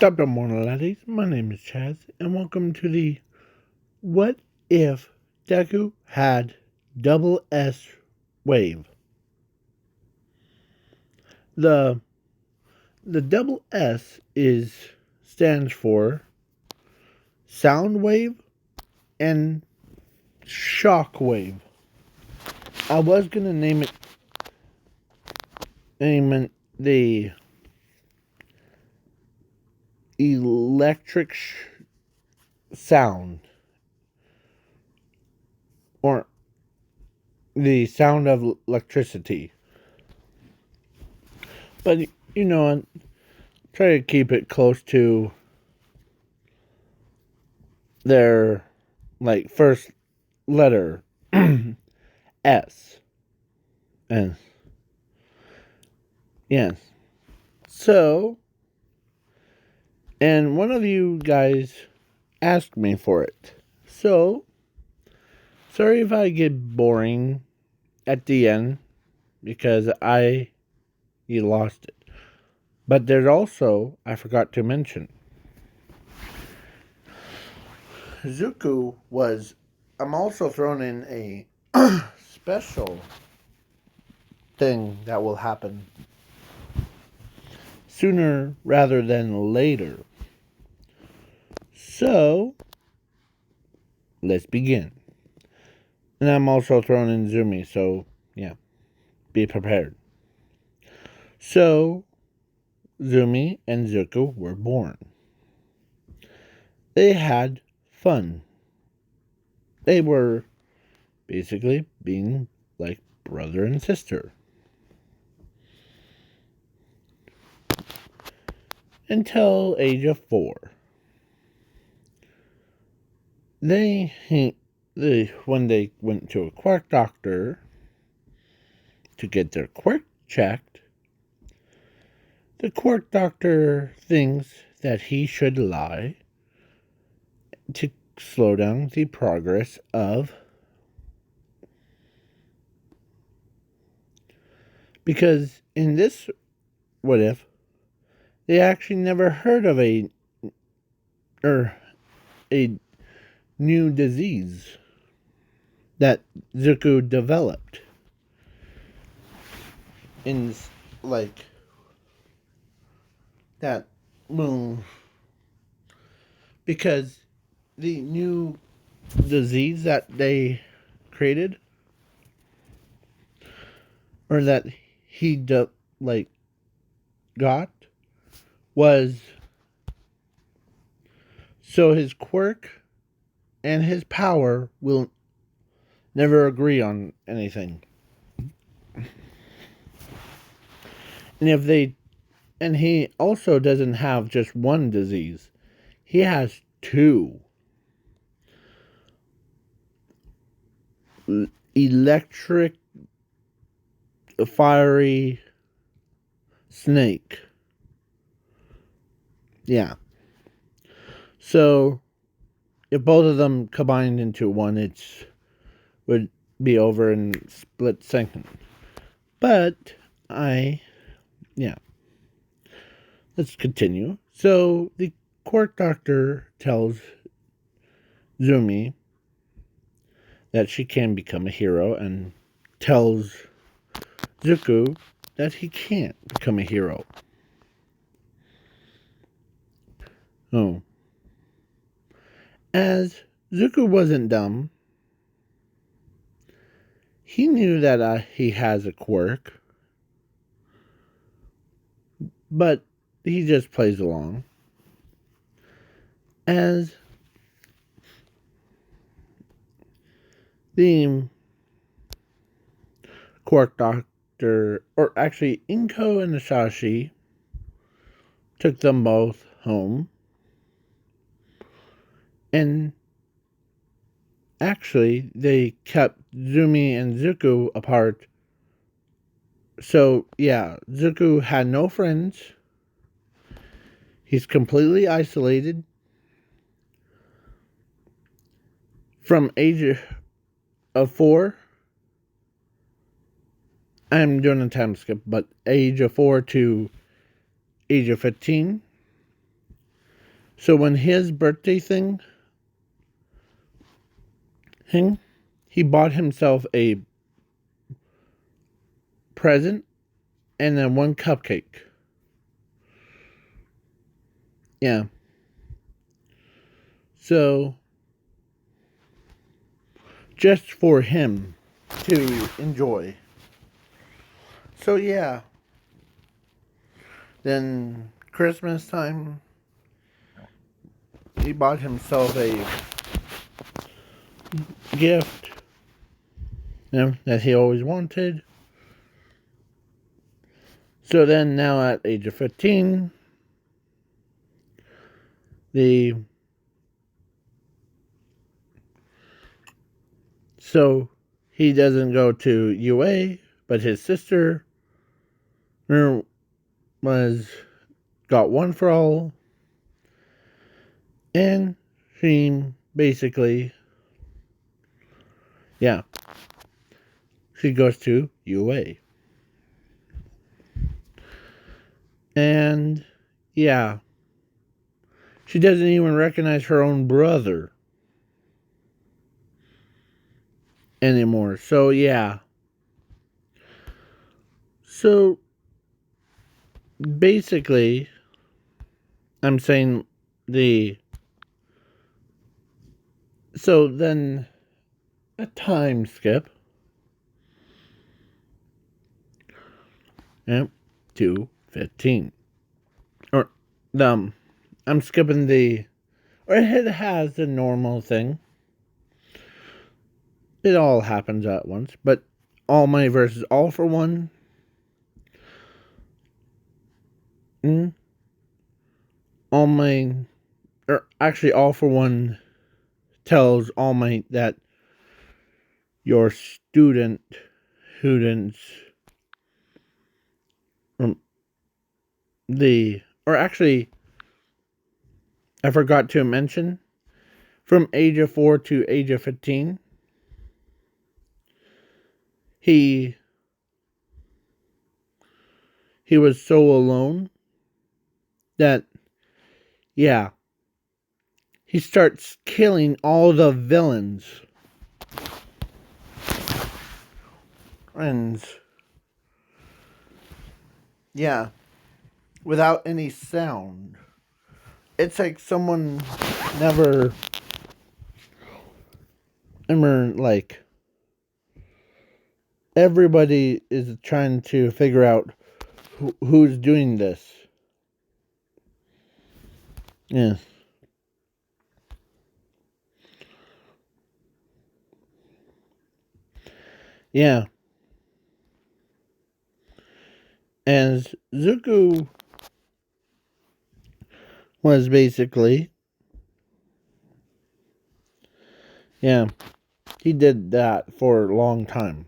Top of morning, laddies. My name is Chaz, and welcome to the What If Deku Had Double S Wave. The double S stands for sound wave and shock wave. I was gonna name it the electric sound, or the sound of electricity. But try to keep it close to their first letter S. And yes. So, and one of you guys asked me for it. So, sorry if I get boring at the end because you lost it. But there's also, I forgot to mention, I'm also thrown in a special thing that will happen sooner rather than later. So, let's begin. And I'm also thrown in Zumi, so yeah, be prepared. So, Zumi and Zuko were born. They had fun. They were basically being like brother and sister. Until age of 4. When they went to a quirk doctor to get their quirk checked, the quirk doctor thinks that he should lie to slow down the progress of, because in this what if they actually never heard of a new disease that Zuko developed in that moon, because the new disease that they created, or that he got, was so his quirk and his power will never agree on anything. And he also doesn't have just one disease. He has 2. Electric fiery snake. Yeah. So if both of them combined into one, it would be over in split second. But let's continue. So the quirk doctor tells Zumi that she can become a hero, and tells Zuko that he can't become a hero. Oh. As Zuko wasn't dumb, he knew that he has a quirk, but he just plays along. As the quirk doctor, or actually Inko and Ashashi, took them both home, and actually they kept Zumi and Zuko apart. So yeah, Zuko had no friends. He's completely isolated. From age of 4, I'm doing a time skip, but age of 4 to age of 15, So when his birthday thing, he bought himself a present and then one cupcake. Yeah. So, just for him to enjoy. So, yeah. Then, Christmas time, he bought himself a gift, that he always wanted. So then, now at age of 15, so he doesn't go to UA, but his sister got one for all, and she basically, she goes to UA. And, she doesn't even recognize her own brother anymore. So, So, basically, I'm saying so then a time skip. Yep, to 15. Or, I'm skipping or it has the normal thing. It all happens at once, but All Might versus All for One. All Might, or actually All for One tells All Might that your students, or actually, I forgot to mention, from age of 4 to age of 15, he was so alone that, he starts killing all the villains. And, without any sound. It's like someone never, like, everybody is trying to figure out who's doing this. Yes. Yeah. And Zuko was basically, he did that for a long time.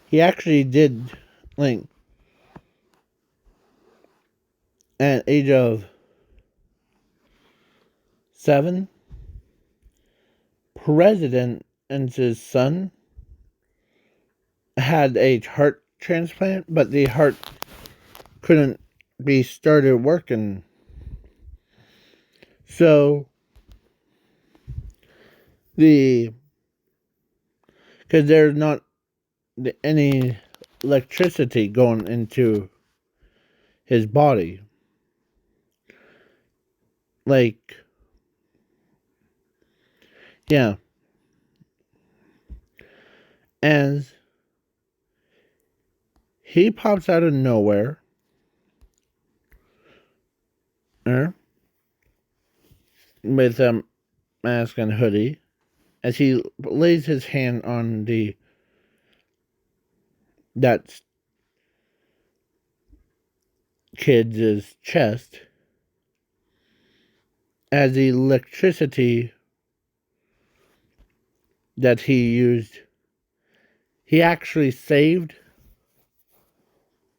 He actually did, like, at age of 7, President and his son had a heart transplant, but the heart couldn't be started working. So, because there's not any electricity going into his body. Like, as he pops out of nowhere, with a mask and hoodie, as he lays his hand on that kid's chest, as the electricity that he used, he actually saved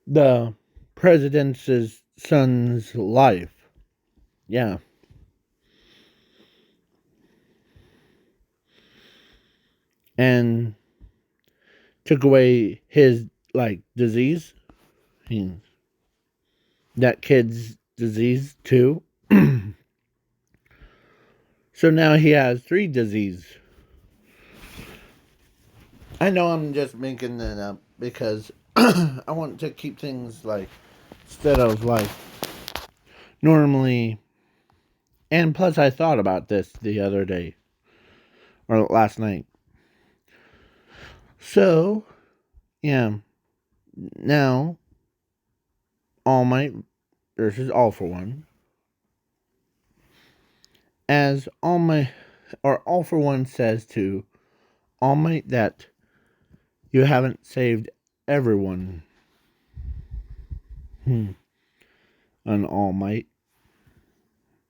the president's son's life. Yeah. And took away his, like, disease. That kid's disease too. So now he has 3 disease. I know I'm just making that up because I want to keep things like instead of like normally. And plus, I thought about this the other day or last night. So, yeah, now All Might versus All for One. As All for One says to All Might that you haven't saved everyone. On All Might.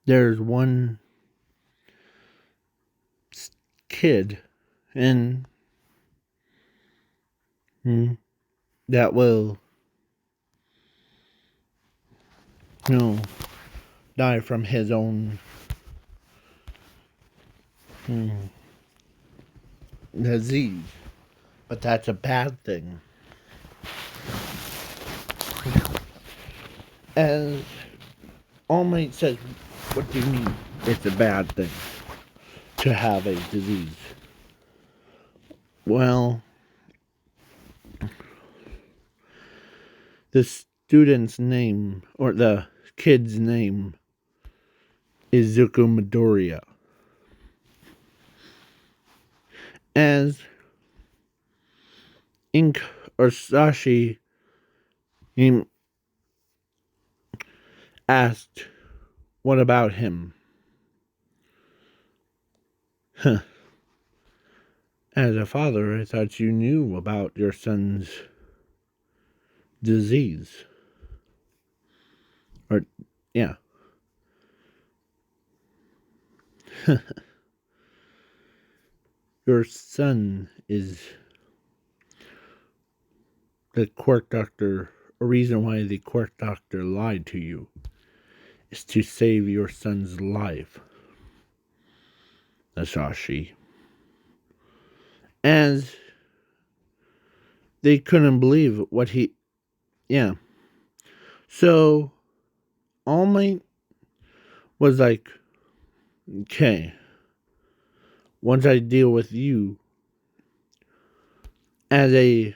There's one kid in that will die from his own disease. But that's a bad thing. As All Might says, what do you mean it's a bad thing to have a disease? Well, the student's name, or the kid's name, is Zuko Midoriya. As Ink or Sashi asked, what about him? As a father, I thought you knew about your son's disease. Or, yeah. Your son is the quirk doctor. A reason why the quirk doctor lied to you is to save your son's life. Asashi. As they couldn't believe what he. Yeah. So, All Might was like, okay, once I deal with you as a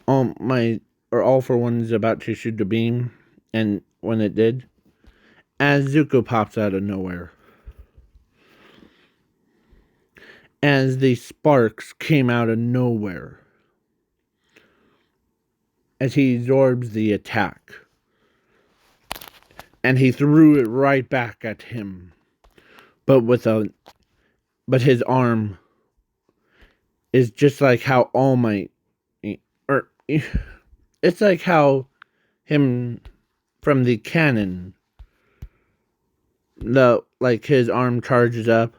All for One is about to shoot the beam, and when it did, as Zuko pops out of nowhere, as the sparks came out of nowhere, as he absorbs the attack, and he threw it right back at him, but his arm is just like how All Might, or it's like how him from the cannon, like his arm charges up.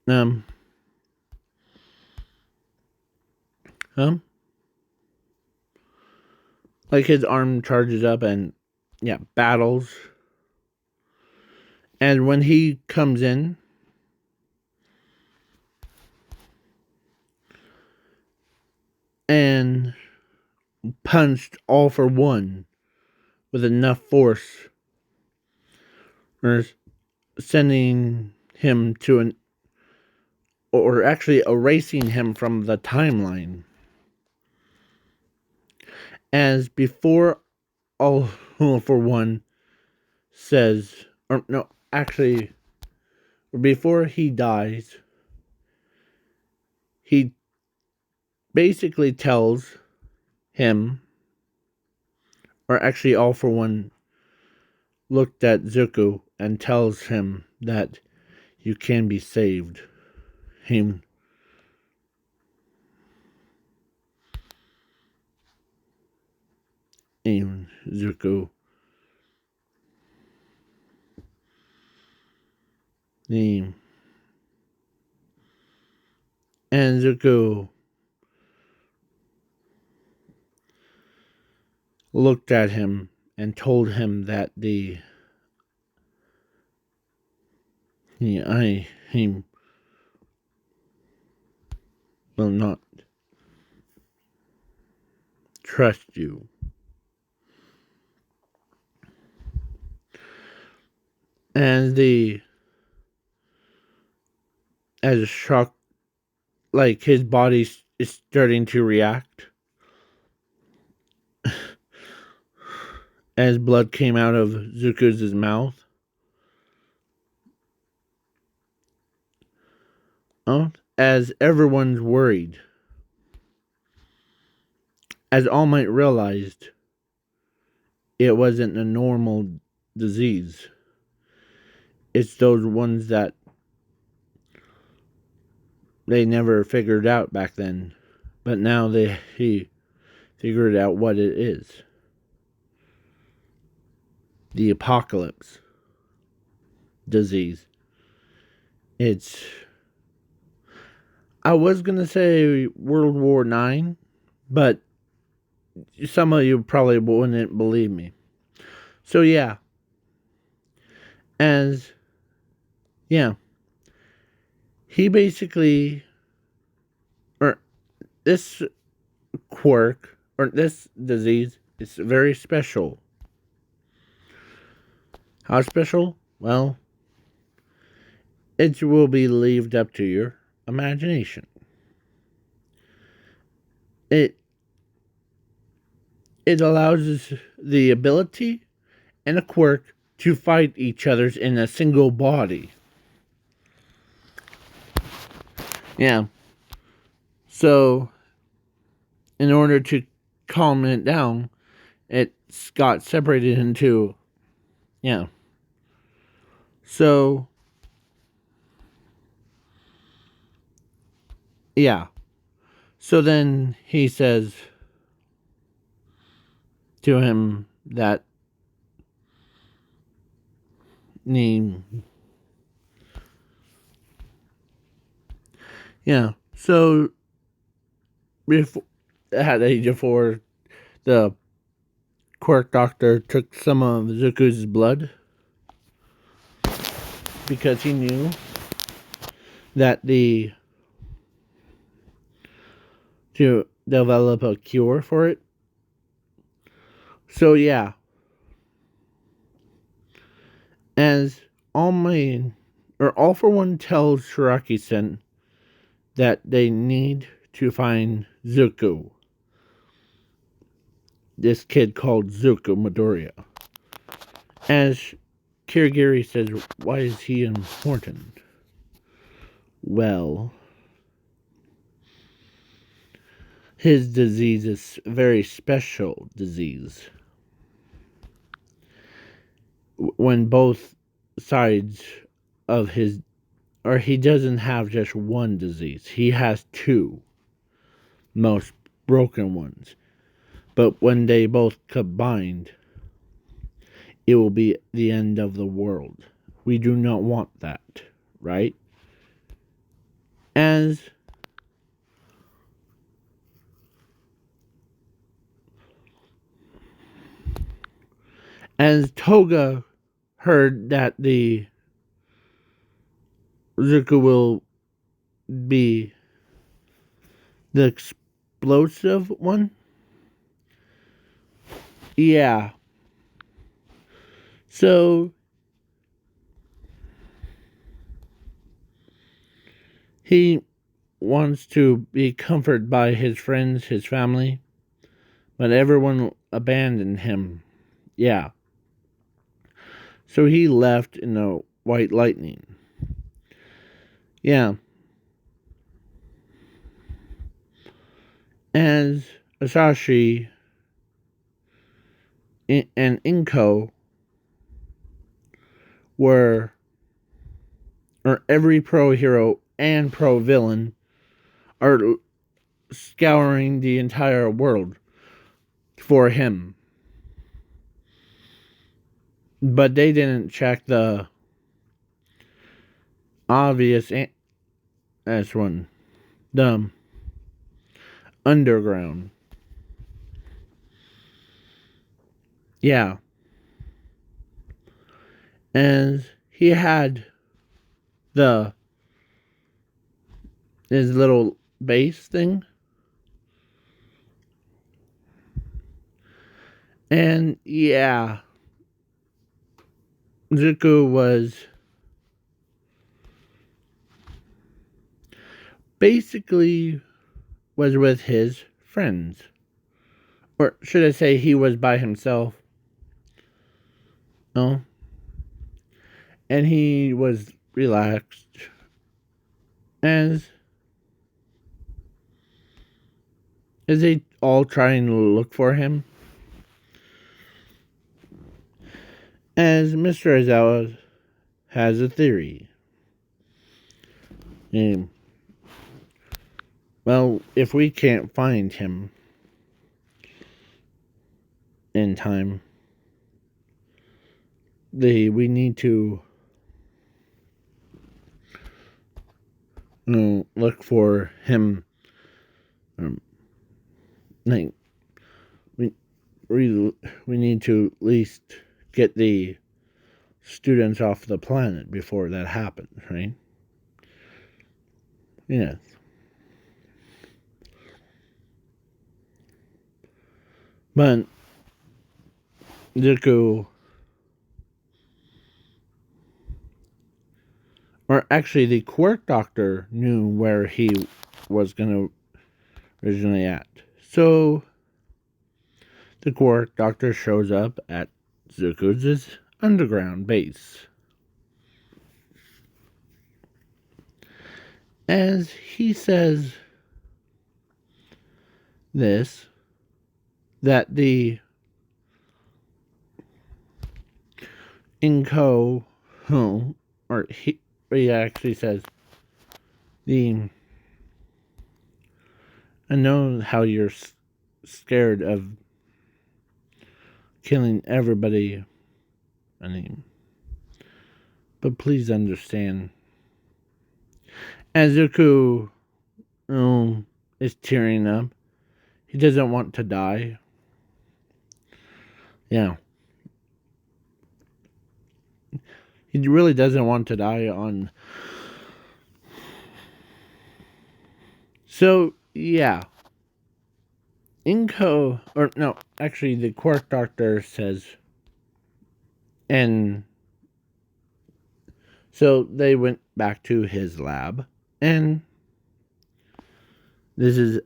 Um. Like his arm charges up and battles. And when he comes in and punched All for One with enough force, or sending him to or actually erasing him from the timeline. As before All for One says, or no, actually, before he dies, he basically tells him, or actually All for One looked at Zuko and tells him that you can be saved. Him. And Zuko. Name. And Zuko looked at him and told him that him will not trust you. And as a shock, like his body is starting to react as blood came out of Zuko's mouth. As everyone's worried, as All Might realized it wasn't a normal disease. It's those ones that they never figured out back then. But now he figured out what it is. The apocalypse disease. I was going to say World War IX, but some of you probably wouldn't believe me. So yeah. He basically, or this quirk, or this disease is very special. How special? Well, it will be left up to your imagination. It allows the ability and a quirk to fight each other in a single body. Yeah. So, in order to calm it down, it's got separated into, yeah. So, yeah. So then he says to him that yeah. So before the quirk doctor took some of Zuko's blood because he knew that to develop a cure for it. So yeah. As All for One tells Shiraki-sen that they need to find Zuko. This kid called Zuko Midoriya. As Kirigiri says, why is he important? Well, his disease is a very special disease. When both sides of he doesn't have just one disease. He has two most broken ones. But when they both combined, it will be the end of the world. We do not want that, right? As Toga heard that the Zuko will be the explosive one. Yeah. So he wants to be comforted by his friends, his family, but everyone abandoned him. Yeah. So he left in a white lightning. Yeah. As Asashi and Inko or every pro hero and pro villain are scouring the entire world for him. But they didn't check the obvious one. The underground. Yeah. And he had his little base thing. And yeah, Zuko basically was with his friends. Or should I say he was by himself? No. And he was relaxed as they all trying to look for him. As Mr. Aizawa has a theory. Well, if we can't find him in time, we need to look for him. Like we need to at least get the students off the planet before that happens, right? Yes. But Zuko, or actually the Quirk Doctor knew where he was going to originally at. So the Quark Doctor shows up at Zuko's underground base. As he says this, that the Inko, or he actually says, I know how you're scared of killing everybody, but please understand. As Zuko is tearing up, he doesn't want to die. Yeah. He really doesn't want to die on. So, yeah. Inko, or no, actually, the Quark Doctor says, and so they went back to his lab, and this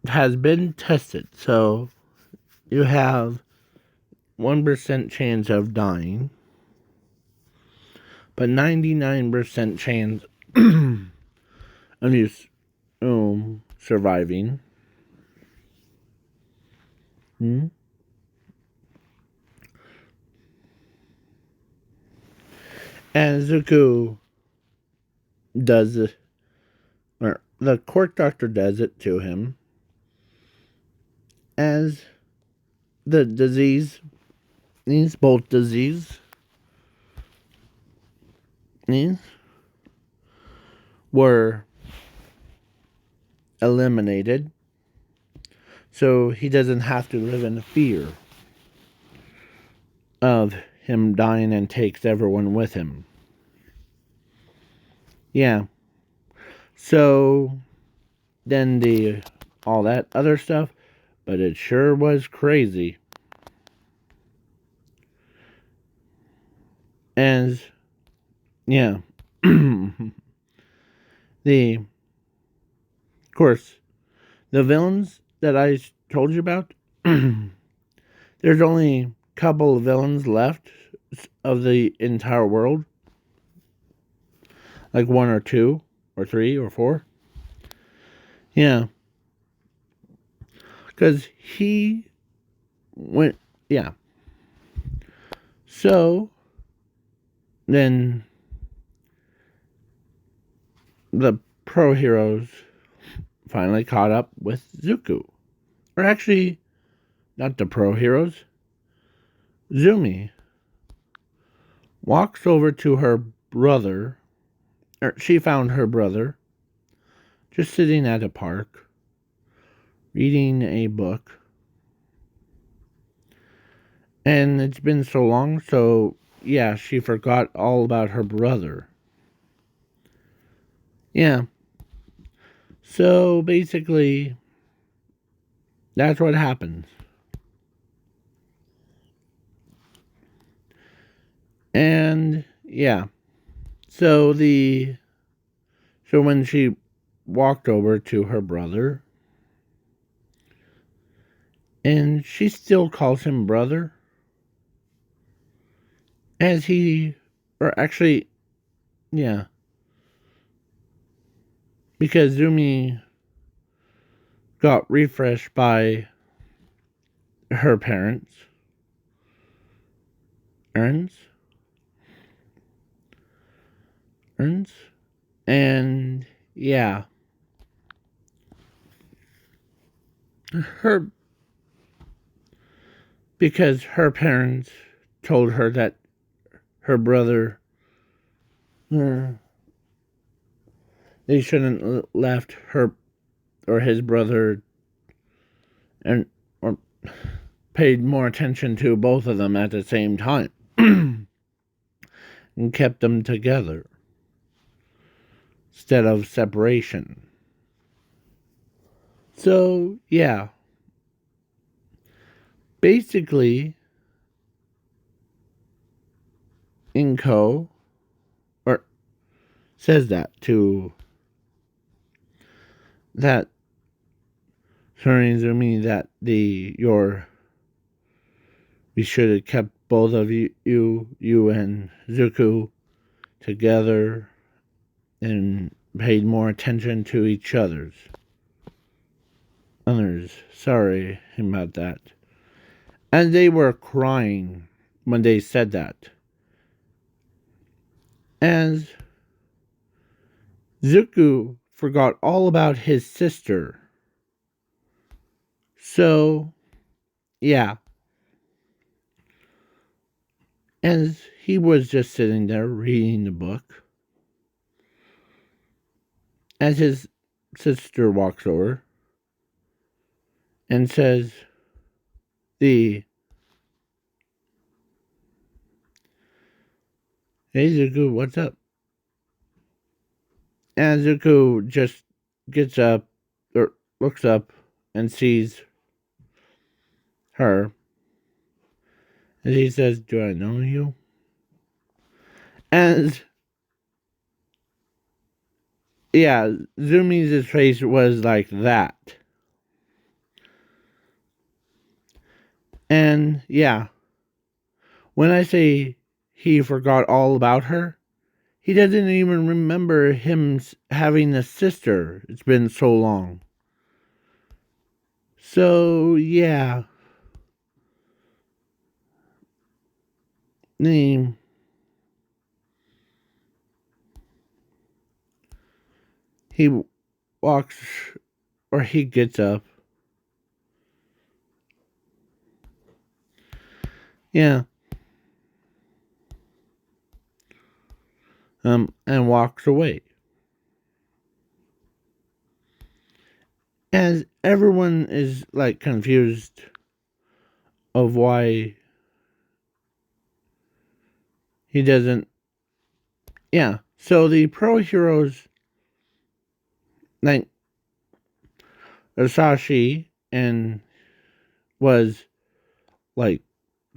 has been tested. So you have 1% chance of dying, but 99% chance of you surviving. And Zuko does it, or the Quark Doctor does it to him, as the disease, both disease, were eliminated, so he doesn't have to live in fear of him dying and takes everyone with him. Yeah. So then all that other stuff, but it sure was crazy. As yeah. Of course, the villains that I told you about, there's only a couple of villains left of the entire world. Like 1 or 2 or 3 or 4. Yeah. Because he went, yeah. So then the pro heroes finally caught up with Zuko. Or actually, not the pro heroes. Zumi walks over to her brother, or she found her brother just sitting at a park reading a book. And it's been so long, so yeah, she forgot all about her brother. Yeah. So basically, that's what happens. And yeah. So when she walked over to her brother, and she still calls him brother, as he, or actually, yeah, because Zumi got refreshed by her parents, Earns, and yeah, her, because her parents told her that her brother, they shouldn't left her or his brother, and or paid more attention to both of them at the same time and kept them together instead of separation. So, yeah. Basically, Inko or says that to that Surinzumi that we should have kept both of you and Zuku together and paid more attention to each others. Sorry about that. And they were crying when they said that. And Zuko forgot all about his sister. So, yeah. And he was just sitting there reading the book. As his sister walks over and says, Hey Zuko, what's up? And Zuko just gets up or looks up and sees her. And he says, Do I know you? And yeah, Zumi's face was like that. And yeah, when I say he forgot all about her, he doesn't even remember him having a sister. It's been so long. So yeah, he walks or he gets up. Yeah. And walks away. As everyone is like confused of why he doesn't. Yeah. So the pro heroes like Asashi and was like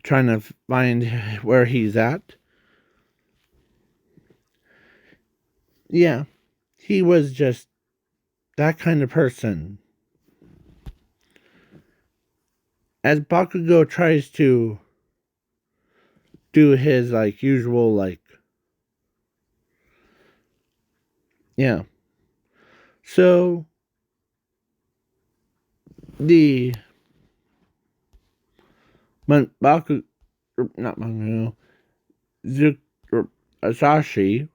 trying to find where he's at. Yeah. He was just that kind of person. As Bakugo tries to do his like usual like yeah. So the Baku not Bakugo Asashi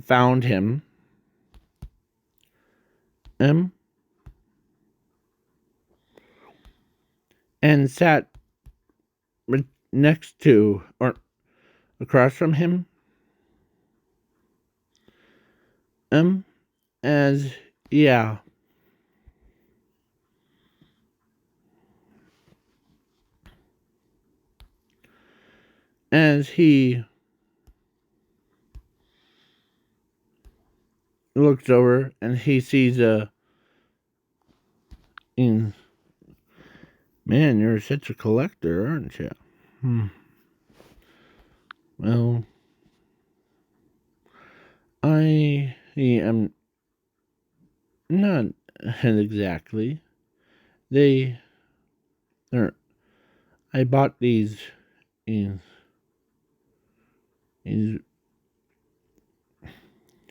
found him and sat next to or across from him as yeah as he looks over and he sees in man, you're such a collector, aren't you? Well, I am not exactly. They are. I bought these in his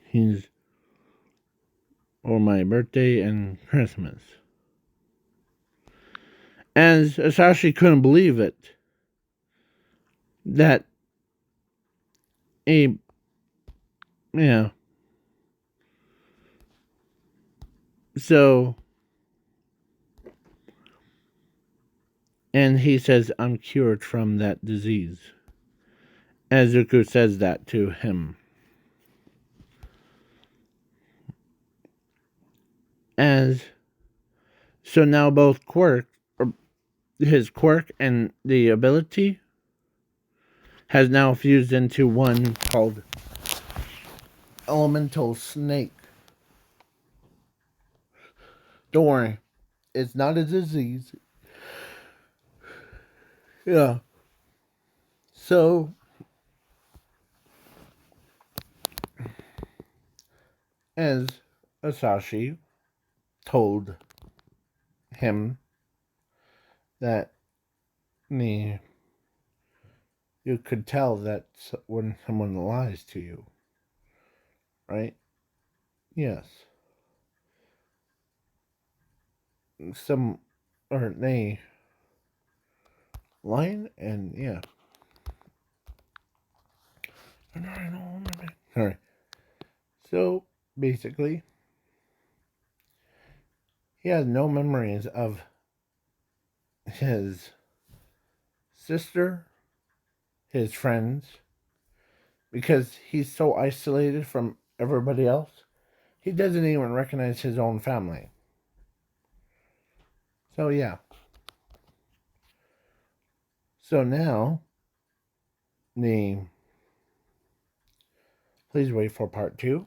his for my birthday and Christmas. And Sashi couldn't believe it that a yeah. So and he says I'm cured from that disease. And Zuko says that to him. As so now both quirk or his quirk and the ability has now fused into one called Elemental Snake. Don't worry, it's not a disease. Yeah. So as Asashi told him that the you could tell that when someone lies to you, right? Yes. Some or they lying and yeah. Alright. So basically he has no memories of his sister, his friends, because he's so isolated from everybody else. He doesn't even recognize his own family. So yeah. So now the please wait for part 2.